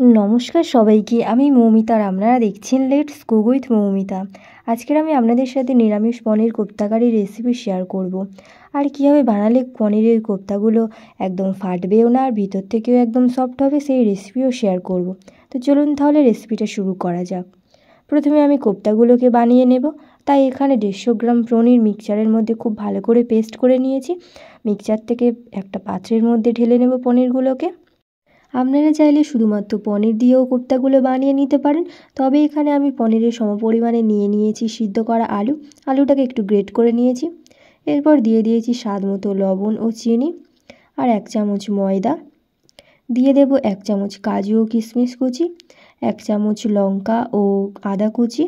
নমস্কার সবাইকে, আমি মৌমিতা আর আপনারা দেখছেন লেটস কুক উইথ মৌমিতা। আজকের আমি আপনাদের সাথে নিরামিষ পনির কোপ্তাকারির রেসিপি শেয়ার করব। আর কীভাবে বানালে পনিরের কোপ্তাগুলো একদম ফাটবেও না আর ভিতর থেকেও একদম সফট হবে, সেই রেসিপিও শেয়ার করব। তো চলুন তাহলে রেসিপিটা শুরু করা যাক। প্রথমে আমি কোপ্তাগুলোকে বানিয়ে নেব। তাই এখানে 150 গ্রাম পনির মিক্সচারের মধ্যে খুব ভালো করে পেস্ট করে নিয়েছি। মিক্সচার থেকে একটা পাত্রের মধ্যে ঢেলে নেব পনিরগুলোকে। আপনারা চাইলে শুধুমাত্র পনির দিয়েও কোপ্তাগুলো বানিয়ে নিতে পারেন, তবে এখানে আমি পনিরের সমপরিমাণে নিয়ে নিয়েছি সিদ্ধ করা আলুটাকে একটু গ্রেট করে নিয়েছি। এরপর দিয়ে দিয়েছি স্বাদ মতো লবণ ও চিনি আর 1 চামচ ময়দা। দিয়ে দেব 1 চামচ কাজু ও কিশমিশ কুচি, 1 চামচ লঙ্কা ও আদা কুচি।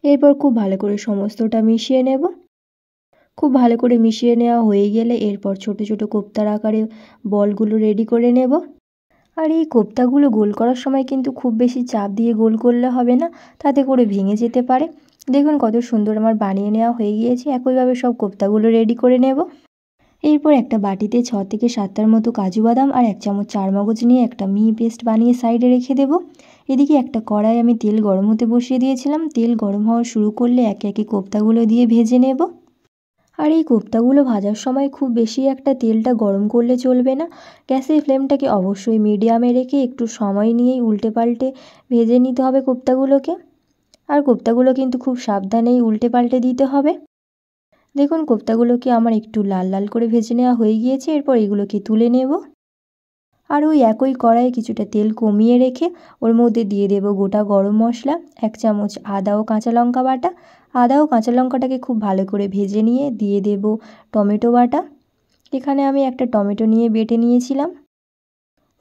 এরপর খুব ভালো করে সমস্তটা মিশিয়ে নেব। খুব ভালো করে মিশিয়ে নেওয়া হয়ে গেলে এরপর ছোট ছোট কোপ্তার আকারে বলগুলো রেডি করে নেব। আর এই কোপ্তাগুলো গোল করার সময় কিন্তু খুব বেশি চাপ দিয়ে গোল করলে হবে না, তাতে করে ভেঙে যেতে পারে। দেখুন কত সুন্দর আমার বানিয়ে নেওয়া হয়ে গিয়েছে। একইভাবে সব কোপ্তাগুলো রেডি করে নেব। এরপর একটা বাটিতে 6 থেকে 7টার মতো কাজু বাদাম আর 1 চামচ চারমগজ নিয়ে একটা মিহি পেস্ট বানিয়ে সাইডে রেখে দেব। এদিকে একটা কড়াই আমি তেল গরম হতে বসিয়ে দিয়েছিলাম। তেল গরম হওয়া শুরু করলে একে একে কোপ্তাগুলো দিয়ে ভেজে নেব। আর এই কোপ্তাগুলো ভাজার সময় খুব বেশি একটা তেলটা গরম করলে চলবে না। গ্যাসের ফ্লেমটাকে অবশ্যই মিডিয়ামে রেখে একটু সময় নিয়েই উল্টে পাল্টে ভেজে নিতে হবে কোপ্তাগুলোকে। আর কোপ্তাগুলো কিন্তু খুব সাবধানেই উল্টে পাল্টে দিতে হবে। দেখুন কোপ্তাগুলোকে আমার একটু লাল লাল করে ভেজে নেওয়া হয়ে গিয়েছে। এরপর এগুলোকে তুলে নেব। আর ওই একই কড়াইয়ে কিছুটা তেল কমিয়ে রেখে ওর মধ্যে দিয়ে দেব গোটা গরম মশলা, 1 চামচ আদা ও কাঁচা লঙ্কা বাটা। আদা ও কাঁচা লঙ্কাটাকে খুব ভালো করে ভেজে নিয়ে দিয়ে দেব টমেটো বাটা। এখানে আমি একটা টমেটো নিয়ে বেটে নিয়েছিলাম।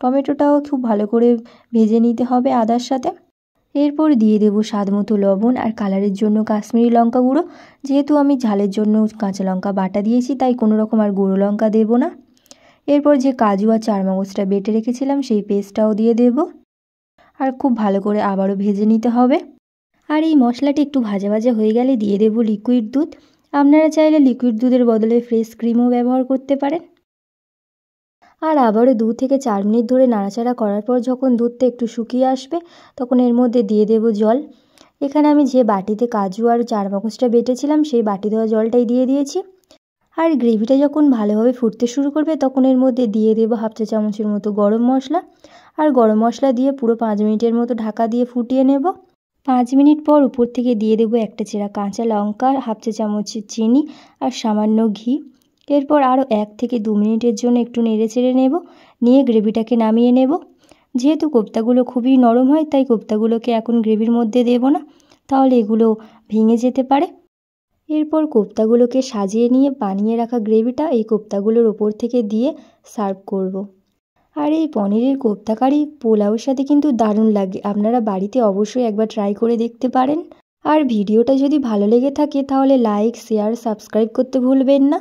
টমেটোটাও খুব ভালো করে ভেজে নিতে হবে আদার সাথে। এরপর দিয়ে দেব স্বাদ মতো লবণ আর কালারের জন্য কাশ্মীরি লঙ্কা গুঁড়ো। যেহেতু আমি ঝালের জন্য কাঁচা লঙ্কা বাটা দিয়েছি, তাই কোনো রকম আর গুঁড়ো লঙ্কা দেব না। এরপর যে কাজু আর চারমগজটা বেটে রেখেছিলাম সেই পেস্টটাও দিয়ে দেব। আর খুব ভালো করে আবারও ভেজে নিতে হবে। আর এই মশলাটি একটু ভাজা ভাজা হয়ে গেলে দিয়ে দেব লিকুইড দুধ। আপনারা চাইলে লিকুইড দুধের বদলে ফ্রেশ ক্রিমও ব্যবহার করতে পারেন। আর আবারও 2 থেকে 4 মিনিট ধরে নাড়াচাড়া করার পর যখন দুধটা একটু শুকিয়ে আসবে, তখন এর মধ্যে দিয়ে দেব জল। এখানে আমি যে বাটিতে কাজু আর চারমগজটা বেটেছিলাম সেই বাটি ধোয়া জলটাই দিয়ে দিয়েছি। আর গ্রেভিটা যখন ভালোভাবে ফুটতে শুরু করবে, তখন এর মধ্যে দিয়ে দেব 1/2 চা চামচের মতো গরম মশলা। আর গরম মশলা দিয়ে পুরো 5 মিনিটের মতো ঢাকা দিয়ে ফুটিয়ে নেব। 5 মিনিট পর উপর থেকে দিয়ে দেব একটা চেরা কাঁচা লঙ্কা, 1/2 চা চামচ চিনি আর সামান্য ঘি। এরপর আরও 1 থেকে 2 মিনিটের জন্য একটু নেড়ে চেড়ে নেব, নিয়ে গ্রেভিটাকে নামিয়ে নেব। যেহেতু কোপ্তাগুলো খুবই নরম হয়, তাই কোপ্তাগুলোকে এখন গ্রেভির মধ্যে দেব না, তাহলে এগুলো ভেঙে যেতে পারে। এরপর কোপ্তাগুলোকে সাজিয়ে নিয়ে বানিয়ে রাখা গ্রেভিটা এই কোপ্তাগুলোর ওপর থেকে দিয়ে সার্ভ করব। আর এই পনিরের কোপ্তা কারি পোলাওর সাথে কিন্তু দারুণ লাগে। আপনারা বাড়িতে অবশ্যই একবার ট্রাই করে দেখতে পারেন। আর ভিডিওটা যদি ভালো লেগে থাকে তাহলে লাইক, শেয়ার, সাবস্ক্রাইব করতে ভুলবেন না।